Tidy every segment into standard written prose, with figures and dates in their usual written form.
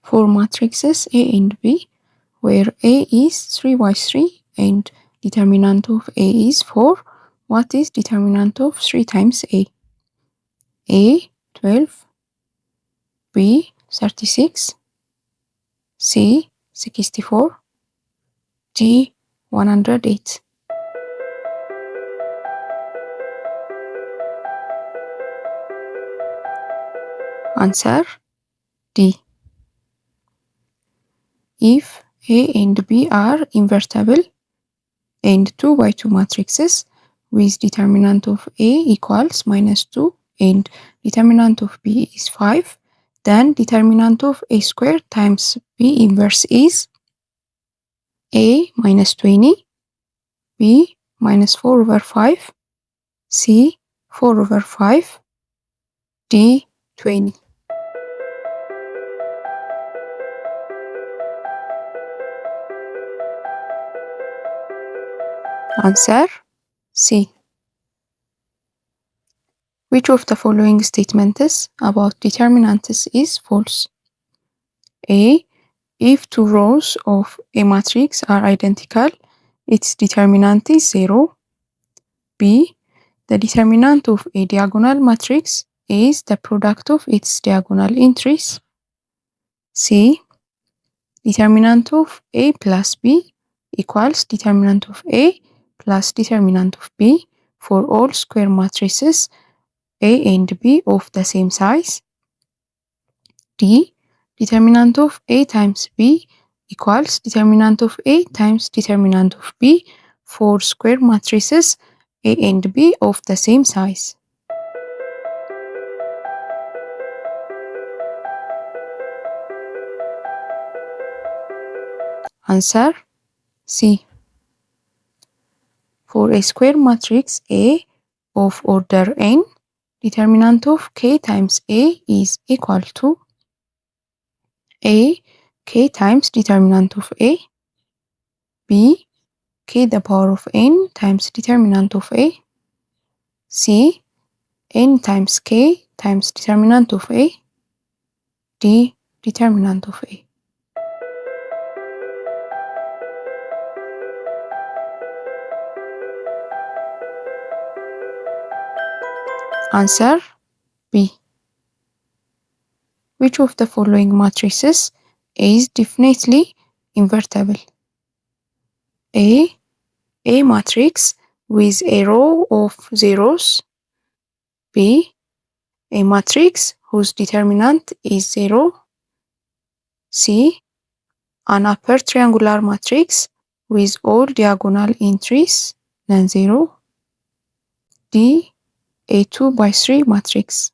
for matrices A and B, where A is 3 by 3 and determinant of A is 4, what is determinant of 3 times A? A 12, B 36, C 64, D 108. Answer D. If A and B are invertible and 2 by 2 matrices with determinant of A equals -2 and determinant of B is 5, then determinant of A squared times B inverse is A -20, B -4 over 5, C 4 over 5, D 20. Answer C. Which of the following statements about determinants is false? A. If two rows of a matrix are identical, its determinant is 0. B. The determinant of a diagonal matrix is the product of its diagonal entries. C. Determinant of A plus B equals determinant of A plus determinant of B for all square matrices A and B of the same size. D. Determinant of A times B equals determinant of A times determinant of B for square matrices A and B of the same size. Answer C. For a square matrix A of order n, determinant of K times A is equal to A. K times determinant of A, B. K the power of n times determinant of A, C. n times K times determinant of A, D. determinant of A. Answer B. Which of the following matrices is definitely invertible? A matrix with a row of zeros. B. A matrix whose determinant is 0. C. An upper triangular matrix with all diagonal entries non-zero. D. A 2 by 3 matrix.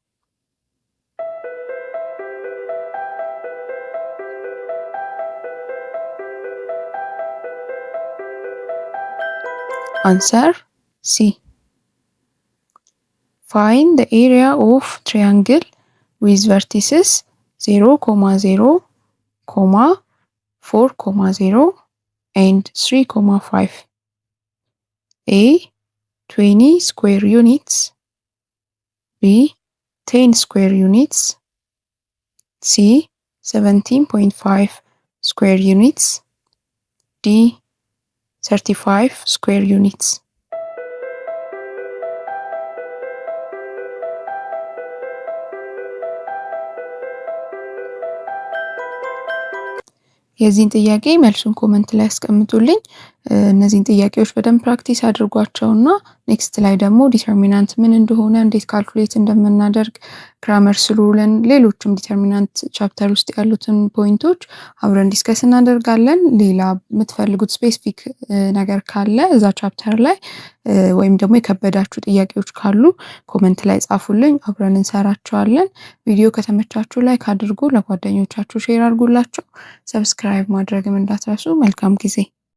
Answer C. Find the area of triangle with vertices 0, 0, 4, 0 and 3, 5. A. 20 square units. B. 10 square units. C. 17.5 square units. D. 35 square units. የዚህን ጥያቄ መልሱን ኮመንት ላይ አስቀምጡልኝ። እነዚህን ጥያቄዎች በደንብ ፕራክቲስ አድርጓቸውና ኔክስት ላይ ደግሞ ዲተርሚናንት ምን እንደሆነ እንዴት ካልኩሌት እንደምናደርግ ግራመር ስሩልን ሌሎችም ዲተርሚናንት ቻፕተር ውስጥ ያሉትን ፖይንቶች አብረን ዲስከስ እናደርጋለን። ሌላ የምትፈልጉት ስፔሲፊክ ነገር ካለ እዛ ቻፕተር ላይ ወይም ደግሞ የከበዳችሁ ጥያቄዎች ካሉ ኮመንት ላይ ጻፉልኝ፣ አብረን እንሰራቸዋለን። ቪዲዮ ከተመቻችሁ ላይክ አድርጉ፣ ለጓደኞቻችሁ ሼር አድርጉላቸው። ሰብስክራይብ ማድረግም እንዳትረሱ። መልካም ጊዜ